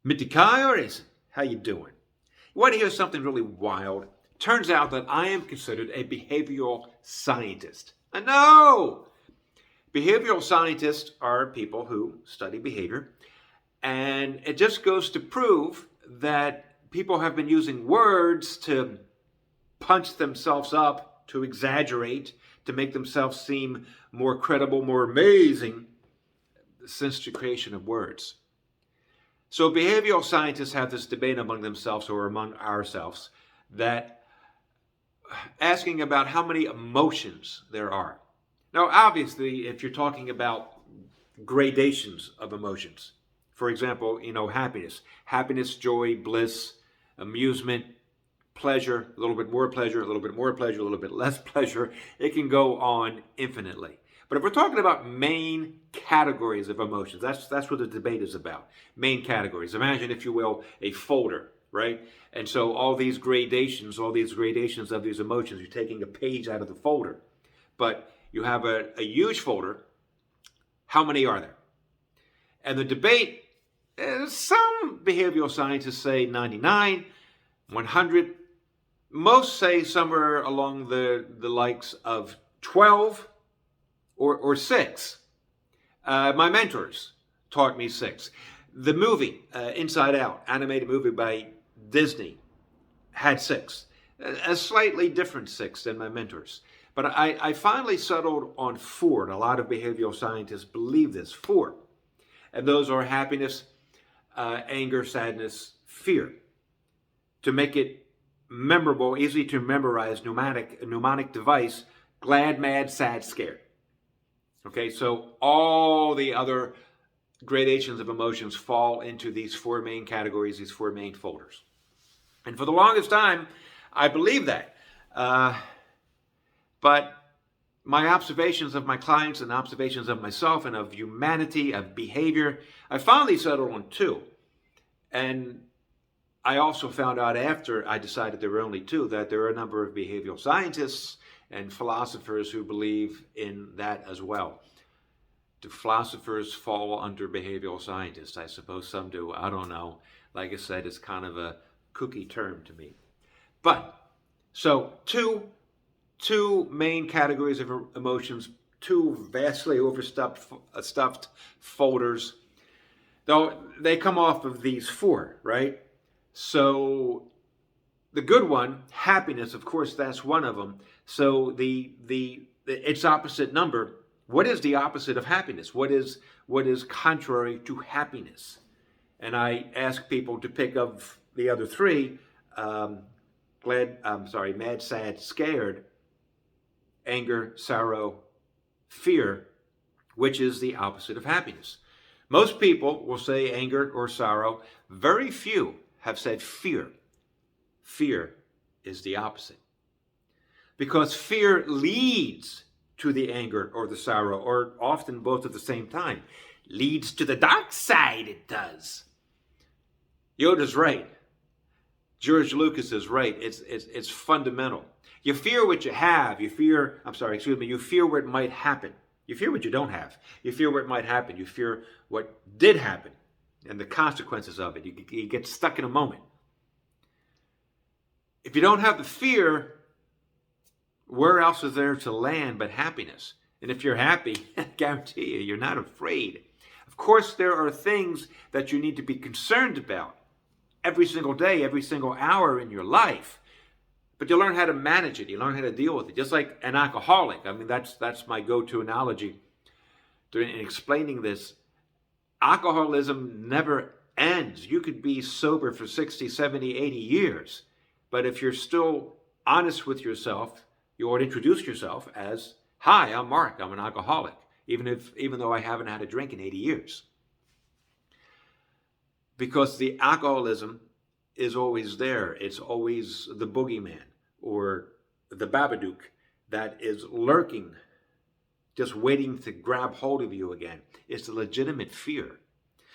Mitikayores, how you doing? You want to hear something really wild? Turns out that I am considered a behavioral scientist. I know! Behavioral scientists are people who study behavior, and it just goes to prove that people have been using words to punch themselves up, to exaggerate, to make themselves seem more credible, more amazing since the creation of words. So behavioral scientists have this debate among themselves or among ourselves that asking about how many emotions there are. Now, obviously, if you're talking about gradations of emotions, for example, happiness, joy, bliss, amusement, pleasure, a little bit more pleasure, a little bit more pleasure, a little bit less pleasure, it can go on infinitely. But if we're talking about main categories of emotions, that's what the debate is about. Main categories. Imagine, if you will, a folder, right? And so all these gradations of these emotions, you're taking a page out of the folder. But you have a huge folder. How many are there? And the debate, some behavioral scientists say 99, 100. Most say somewhere along the likes of 12 or 6. My mentors taught me 6. The movie, Inside Out, animated movie by Disney, had 6. A slightly different 6 than my mentors. But I finally settled on 4, and a lot of behavioral scientists believe this. 4. And those are happiness, anger, sadness, fear. To make it memorable, easy to memorize, mnemonic device, glad, mad, sad, scared. Okay, so all the other gradations of emotions fall into these 4 main categories, these 4 main folders. And for the longest time, I believed that. But my observations of my clients and observations of myself and of humanity, of behavior, I finally settled on 2. And I also found out after I decided there were only 2 that there are a number of behavioral scientists and philosophers who believe in that as well. Do philosophers fall under behavioral scientists? I suppose some do. I don't know. Like I said, it's kind of a cookie term to me. But, so two main categories of emotions, 2 vastly stuffed folders. Though they come off of these 4, right? So the good one, happiness, of course, that's one of them. So its opposite number. What is the opposite of happiness? What is contrary to happiness? And I ask people to pick of the other 3: mad, sad, scared, anger, sorrow, fear. Which is the opposite of happiness? Most people will say anger or sorrow. Very few have said fear. Fear is the opposite. Because fear leads to the anger or the sorrow, or often both at the same time. Leads to the dark side, it does. Yoda's right. George Lucas is right. It's fundamental. You fear what you have. You fear what might happen. You fear what you don't have. You fear what might happen. You fear what did happen and the consequences of it. You get stuck in a moment. If you don't have the fear, where else is there to land but happiness? And if you're happy, I guarantee you're not afraid. Of course, there are things that you need to be concerned about every single day, every single hour in your life. But you learn how to manage it. You learn how to deal with it. Just like an alcoholic. I mean, that's my go-to analogy in explaining this. Alcoholism never ends. You could be sober for 60, 70, 80 years. But if you're still honest with yourself, you ought to introduce yourself as, "Hi, I'm Mark. I'm an alcoholic," even though I haven't had a drink in 80 years. Because the alcoholism is always there. It's always the boogeyman or the Babadook that is lurking, just waiting to grab hold of you again. It's a legitimate fear.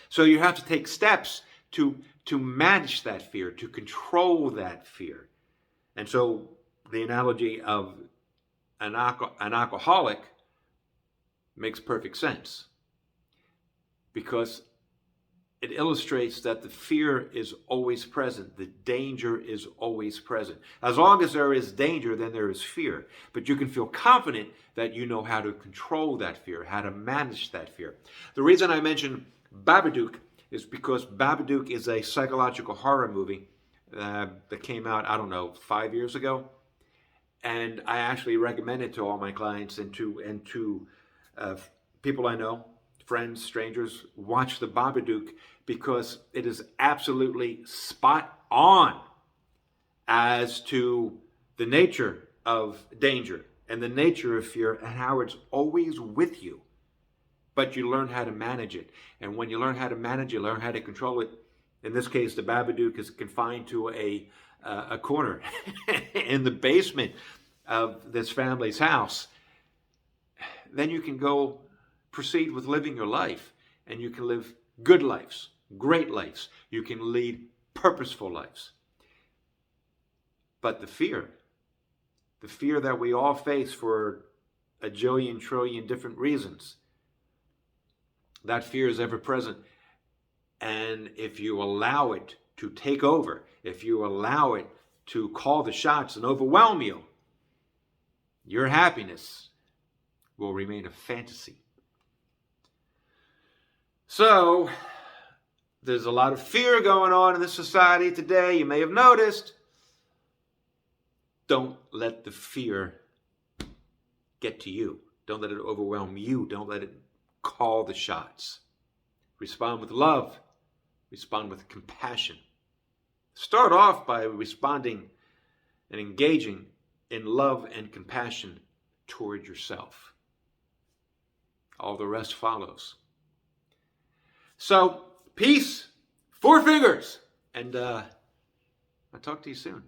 So you have to take steps to manage that fear, to control that fear. And so the analogy of an alcoholic makes perfect sense. Because it illustrates that the fear is always present. The danger is always present. As long as there is danger, then there is fear. But you can feel confident that you know how to control that fear, how to manage that fear. The reason I mention Babadook is because Babadook is a psychological horror movie that came out, I don't know, 5 years ago. And I actually recommend it to all my clients and to people I know, friends, strangers. Watch the Babadook because it is absolutely spot on as to the nature of danger and the nature of fear and how it's always with you. But you learn how to manage it. And when you learn how to manage it, you learn how to control it. In this case, the Babadook is confined to a corner in the basement of this family's house. Then you can go proceed with living your life, and you can live good lives, great lives. You can lead purposeful lives. But the fear that we all face for a jillion, trillion different reasons, that fear is ever present. And if you allow it to take over, if you allow it to call the shots and overwhelm you, your happiness will remain a fantasy. So, there's a lot of fear going on in this society today. You may have noticed. Don't let the fear get to you. Don't let it overwhelm you. Don't let it call the shots. Respond with love. Respond with compassion. Start off by responding and engaging in love and compassion toward yourself. All the rest follows. So, peace, 4 fingers, and I'll talk to you soon.